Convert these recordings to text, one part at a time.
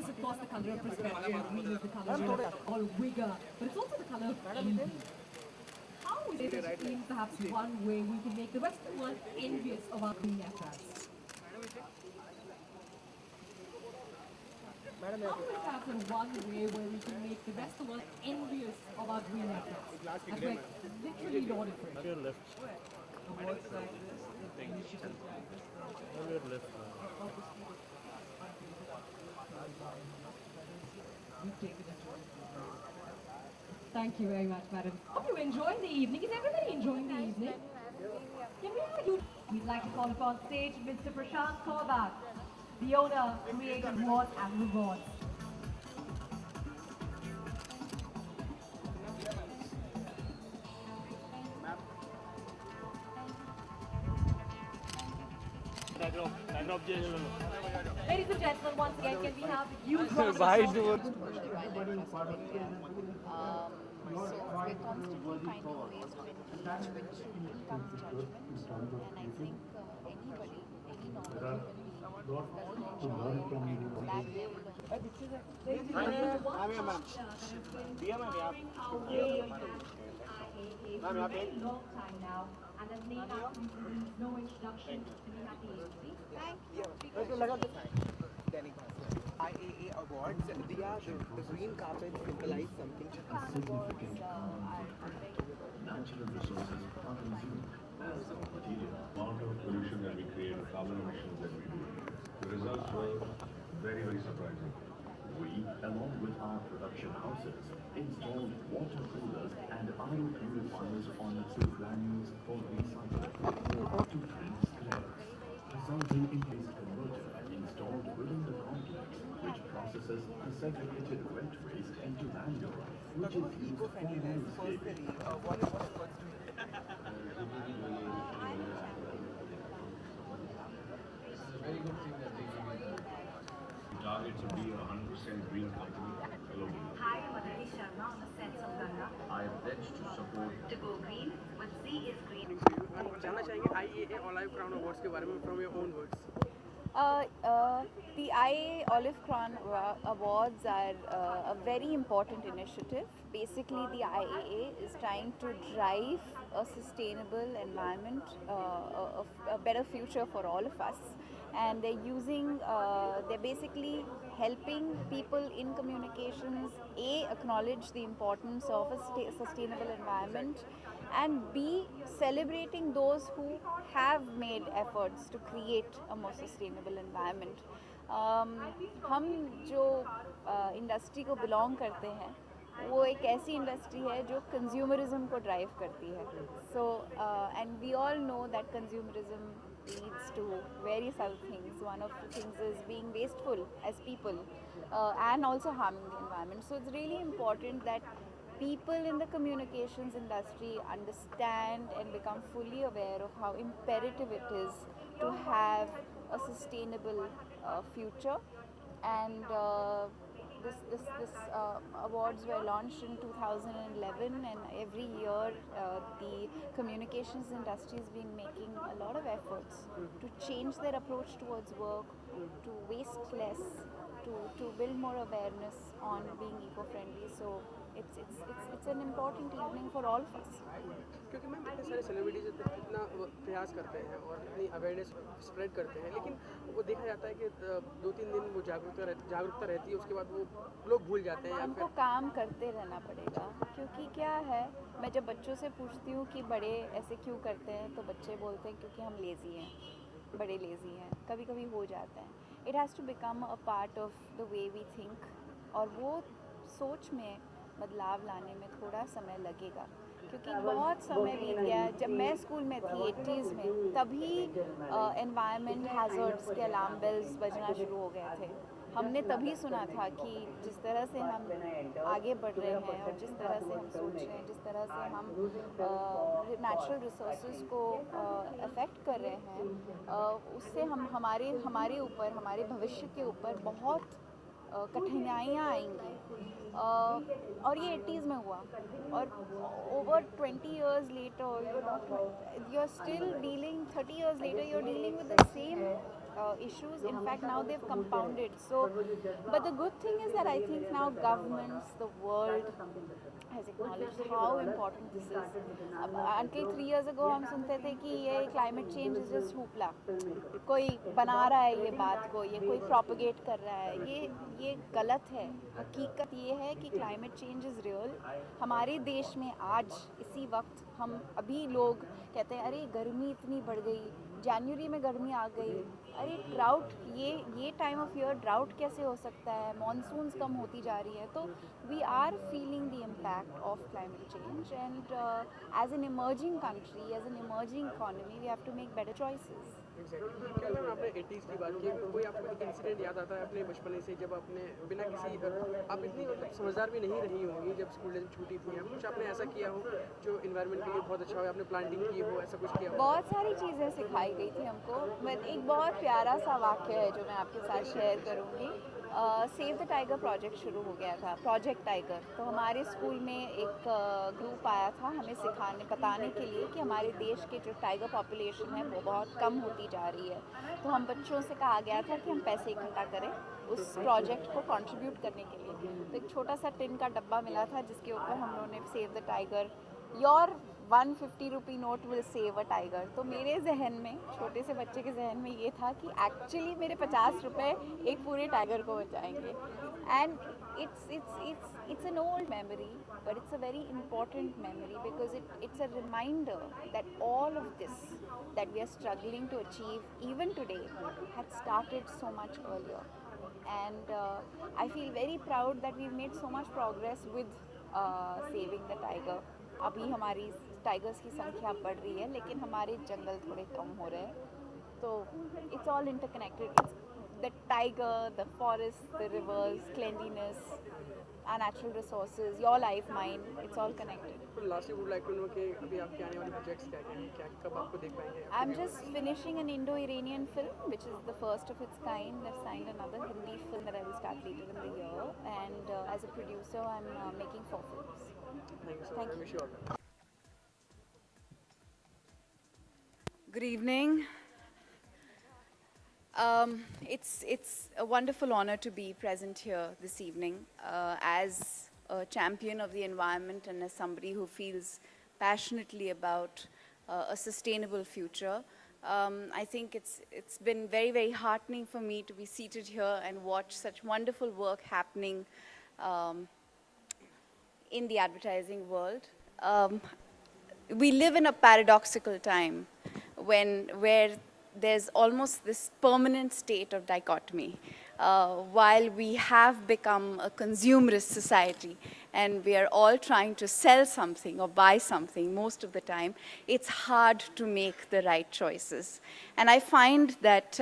is of course the color of prosperity, and green is the color of all vigor, but it's also the color of envy. How is it that in perhaps one way we can make the Western world envious of our green efforts? How is perhaps in one way where we can make the Western world envious of our green efforts? That's like literally lauded for it. Your left. Awards like this, initiatives like this. Your left. You've taken it. Thank you very much, madam. Hope you enjoying the evening. Is everybody enjoying the evening? Can we have you? We'd like to call upon stage Mr. Prashant Korbat, the owner, Creative Awards and Rewards. Ladies and gentlemen, once again, can we have a huge round of applause? So we're constantly finding ways to engage with income's judgment, and I think anybody, any knowledgeable human being doesn't ensure that they will long time now, and has made absolutely no introduction to the happy agency. Thank you. IAA awards, the green carpet symbolize something. Natural resources are consumed as raw material. The amount of pollution that we create, carbon emissions that we do, the results were very, very surprising. We, along with our production houses, installed water coolers and RO purifiers on two granules for recycling to treat slabs, resulting in a converter installed within the complex, which processes the segregated wet waste into manure, which is used for landscaping. What efforts do Target to be a 100% green company globally. Hi, I'm Aditi Sharma on the Sense of Ganga. I pledge to support To go green, what C is green. जानना चाहेंगे IAA Olive Crown Awards के बारे में from your own words. The IAA Olive Crown Awards are a very important initiative. Basically, the IAA is trying to drive a sustainable environment, a better future for all of us. And they're basically helping people in communications, A, acknowledge the importance of a sustainable environment, and B, celebrating those who have made efforts to create a more sustainable environment. हम जो industry को belong करते हैं वो एक ऐसी industry है जो कंज्यूमरिज्म को ड्राइव करती है. So and we all know that consumerism leads to various other things. One of the things is being wasteful as people and also harming the environment. So it's really important that people in the communications industry understand and become fully aware of how imperative it is to have a sustainable future. And this awards were launched in 2011, and every year the communications industry has been making a lot of efforts to change their approach towards work, to waste less, to build more awareness on being eco-friendly. So it's an important evening for all of us. क्योंकि ma'am इतने सारे celebrities इतना प्रयास करते हैं और इतनी awareness spread करते हैं, लेकिन वो देखा जाता है कि 2-3 दिन वो जागरूकता रहती है, उसके बाद वो लोग भूल जाते हैं. हमको काम करते रहना पड़ेगा, क्योंकि क्या है, मैं जब बच्चों से पूछती हूँ कि बड़े ऐसे क्यों करते हैं, तो बच्चे बोलते हैं क्योंकि हम लेज़ी हैं, बड़े लेज़ी हैं. कभी कभी हो जाता है. It has to become a part of the way we think, और वो सोच में बदलाव लाने में थोड़ा समय लगेगा, क्योंकि बहुत समय बीत गया. जब मैं स्कूल में थी 80s में, तभी एनवायरनमेंट हैज़र्ड्स के अलार्म बेल्स बजना शुरू हो गए थे. हमने तभी सुना था कि जिस तरह से हम आगे बढ़ रहे हैं और जिस तरह से हम सोच रहे हैं, जिस तरह से हम नेचुरल रिसोर्सेज को अफेक्ट कर रहे हैं, उससे हमारे ऊपर, हमारे भविष्य के ऊपर बहुत कठिनाइयाँ आएंगी. और ये 80s में हुआ, और over 20 years later, you're still dealing, 30 years later, you're dealing with the same issues. In fact, now they've compounded. So, but the good thing is that I think now governments, the world has acknowledged how important this is. Until 3 years ago हम सुनते थे कि ये climate change is just hoopla, कोई बना रहा है ये बात को, ये कोई propagate कर रहा है, ये गलत है. हकीकत ये है कि climate change is real. हमारे देश में आज इसी वक्त हम अभी लोग कहते हैं अरे गर्मी इतनी बढ़ गई, जनवरी में गर्मी आ गई, अरे ड्राउट, ये टाइम ऑफ ईयर ड्राउट कैसे हो सकता है, मॉनसून्स कम होती जा रही है. तो we are feeling the impact of climate change and as an emerging country, as an emerging economy, we have to make better choices. Exactly. क्या मैम आपने 80s की बात की, कोई आपको एक इंसिडेंट याद आता है अपने बचपन से जब आपने बिना किसी आप इतनी मतलब समझदार भी नहीं रही होंगी जब स्कूल डेज में छुट्टी थी, या कुछ आपने ऐसा किया हो जो इन्वायरमेंट के लिए बहुत अच्छा हो, आपने प्लांटिंग की हो, ऐसा कुछ किया हो? बहुत सारी चीज़ें सिखाई गई थी हमको. बट एक बहुत प्यारा सा वाक्य है जो मैं आपके साथ शेयर करूँगी. सेव द टाइगर प्रोजेक्ट शुरू हो गया था, प्रोजेक्ट टाइगर. तो हमारे स्कूल में एक ग्रुप आया था हमें बताने के लिए कि हमारे देश के जो टाइगर पॉपुलेशन है वो बहुत कम होती जा रही है. तो हम बच्चों से कहा गया था कि हम पैसे इकट्ठा करें उस प्रोजेक्ट को कंट्रीब्यूट करने के लिए. तो एक छोटा सा टिन का डब्बा मिला था जिसके ऊपर हम लोगों ने save the tiger, your 150 rupee note will save a tiger. तो मेरे जहन में, छोटे से बच्चे के जहन में ये था कि एक्चुअली मेरे 50 रुपये एक पूरे टाइगर को बचाएंगे. And it's an old memory, but it's a very important memory because it's a reminder that all of this that we are struggling to achieve even today had started so much earlier. And I feel very proud that we've made so much progress with saving the tiger. अभी हमारी tigers की संख्या बढ़ रही है लेकिन हमारे जंगल थोड़े कम हो रहे हैं. तो it's all interconnected. The tiger, the forest, the rivers, cleanliness, our natural resources, your life, mine, it's all connected. तो lastly would like to know कि अभी आपके आने वाले प्रोजेक्ट्स क्या हैं, क्या कब आपको देख पाएंगे? I'm just finishing an Indo-Iranian film, which is the first of its kind. I've signed another Hindi film that I will start later in the year, and as a producer, I'm making 4 films. Thank you so much. I wish you all the best. Good evening. It's a wonderful honor to be present here this evening as a champion of the environment and as somebody who feels passionately about a sustainable future. I think it's been very, very heartening for me to be seated here and watch such wonderful work happening in the advertising world. We live in a paradoxical time where there's almost this permanent state of dichotomy. While we have become a consumerist society and we are all trying to sell something or buy something most of the time, it's hard to make the right choices. And I find that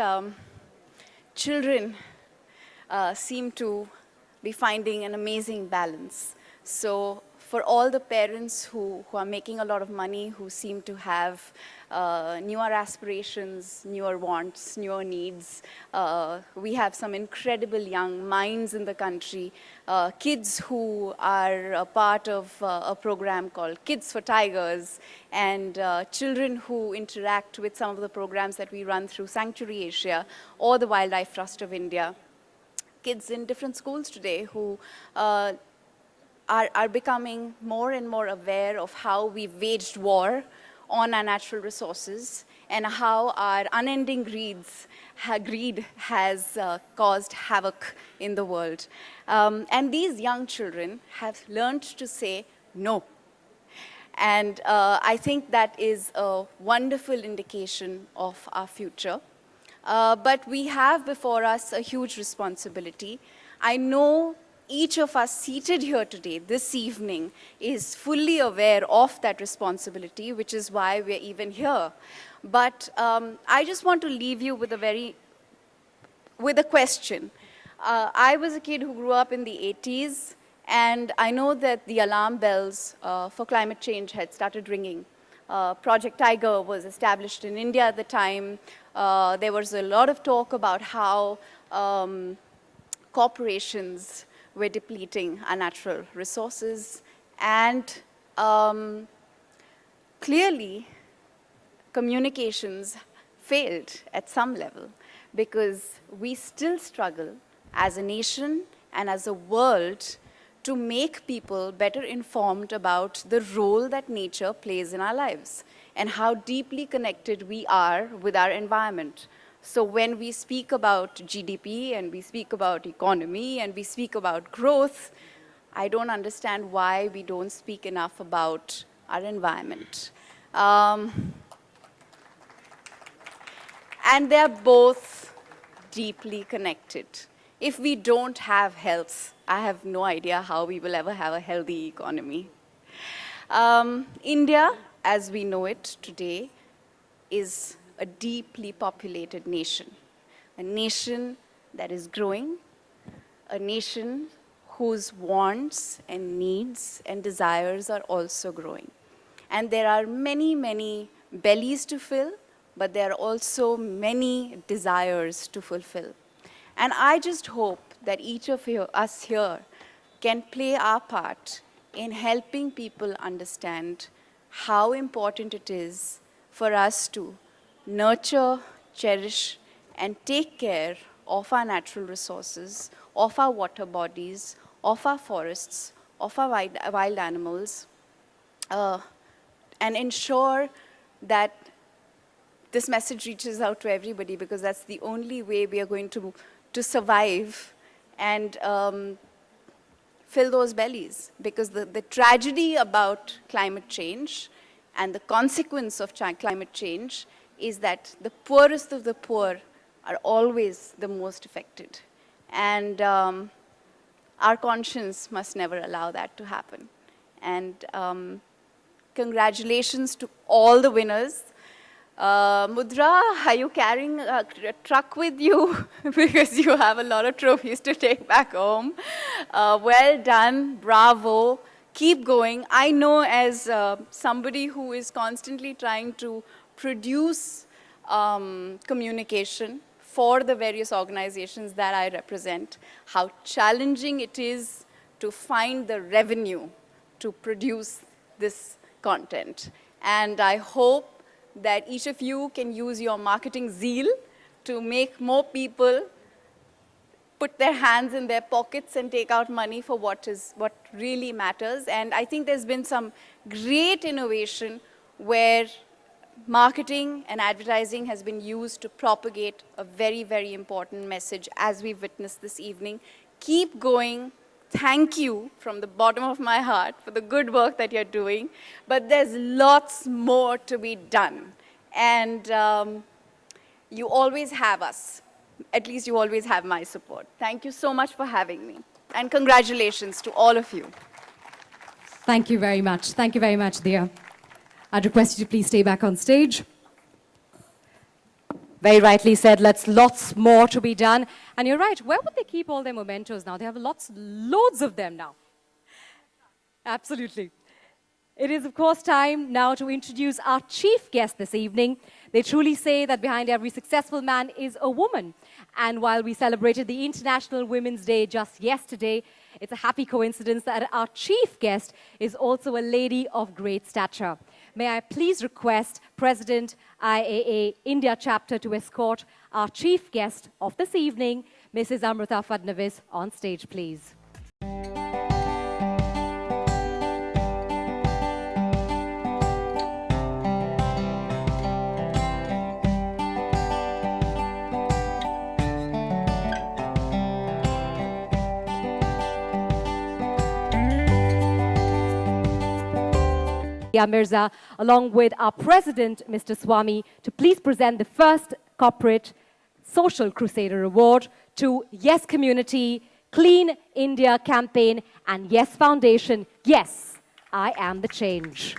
children seem to be finding an amazing balance. So for all the parents who are making a lot of money, who seem to have newer aspirations, newer wants, newer needs, we have some incredible young minds in the country, kids who are a part of a program called Kids for Tigers, and children who interact with some of the programs that we run through Sanctuary Asia or the Wildlife Trust of India. Kids in different schools today who are becoming more and more aware of how we've waged war on our natural resources and how our unending greed has caused havoc in the world. And these young children have learned to say no. And I think that is a wonderful indication of our future. But we have before us a huge responsibility. I know each of us seated here today, this evening, is fully aware of that responsibility, which is why we're even here. But I just want to leave you with a question. I was a kid who grew up in the 80s, and I know that the alarm bells for climate change had started ringing. Project Tiger was established in India at the time. There was a lot of talk about how corporations were depleting our natural resources, and clearly communications failed at some level because we still struggle as a nation and as a world to make people better informed about the role that nature plays in our lives and how deeply connected we are with our environment. So when we speak about GDP and we speak about economy and we speak about growth, I don't understand why we don't speak enough about our environment. And they're both deeply connected. If we don't have health, I have no idea how we will ever have a healthy economy. India, as we know it today, is a deeply populated nation. A nation that is growing, a nation whose wants and needs and desires are also growing. And there are many, many bellies to fill, but there are also many desires to fulfill. And I just hope that each of us here can play our part in helping people understand how important it is for us to nurture, cherish, and take care of our natural resources, of our water bodies, of our forests, of our wild animals, and ensure that this message reaches out to everybody, because that's the only way we are going to survive and fill those bellies. Because the tragedy about climate change and the consequence of climate change is that the poorest of the poor are always the most affected. And our conscience must never allow that to happen. And congratulations to all the winners. Mudra, are you carrying a truck with you? Because you have a lot of trophies to take back home. Well done, bravo, keep going. I know as somebody who is constantly trying to produce communication for the various organizations that I represent, how challenging it is to find the revenue to produce this content. And I hope that each of you can use your marketing zeal to make more people put their hands in their pockets and take out money for what really matters. And I think there's been some great innovation where marketing and advertising has been used to propagate a very, very important message, as we've witnessed this evening. Keep going. Thank you from the bottom of my heart for the good work that you're doing. But there's lots more to be done. And you always have us. At least you always have my support. Thank you so much for having me. And congratulations to all of you. Thank you very much. Thank you very much, Dia. I'd request you to please stay back on stage. Very rightly said, lots more to be done. And you're right, where would they keep all their mementos now? They have loads of them now. Absolutely. It is, of course, time now to introduce our chief guest this evening. They truly say that behind every successful man is a woman. And while we celebrated the International Women's Day just yesterday, it's a happy coincidence that our chief guest is also a lady of great stature. May I please request President IAA India Chapter to escort our chief guest of this evening, Mrs. Amrita Fadnavis, on stage, please. Mirza, along with our president, Mr. Swami, to please present the first corporate Social Crusader Award to Yes Community, Clean India Campaign, and Yes Foundation. Yes, I am the change.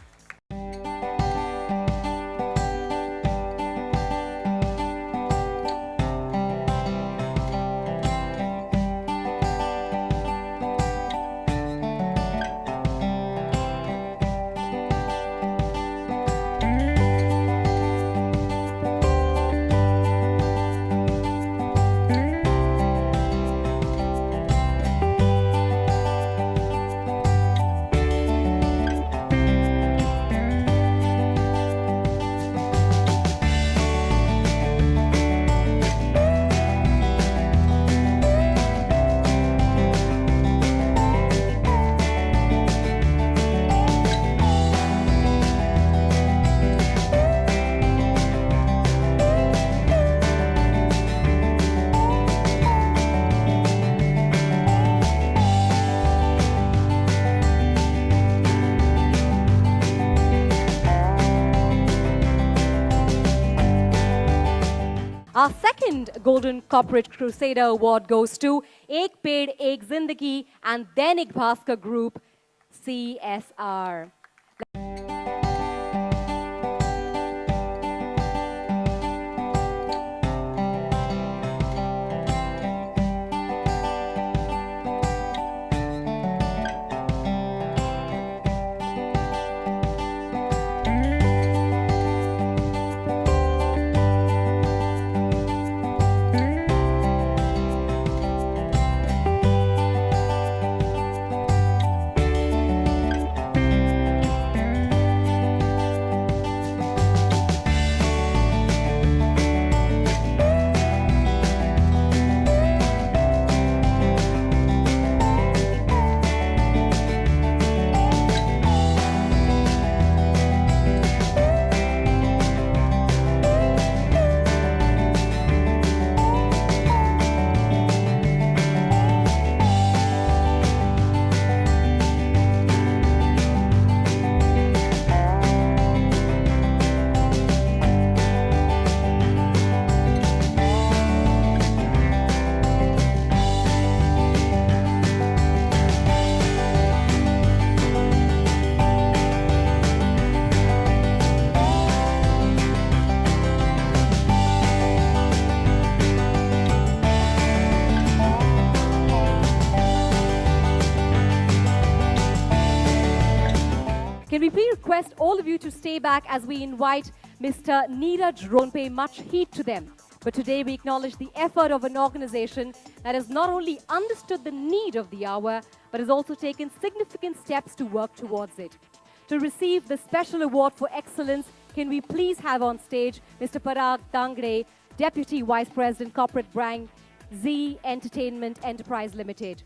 second Golden Corporate Crusader Award goes to Ek Ped Ek Zindagi and Dainik Bhaskar Group, CSR. Can we please request all of you to stay back as we invite Mr. Neeraj Ron, pay much heed to them. But today we acknowledge the effort of an organization that has not only understood the need of the hour, but has also taken significant steps to work towards it. To receive the special award for excellence, can we please have on stage Mr. Parag Tangre, Deputy Vice President Corporate Brand, Z Entertainment Enterprise Limited.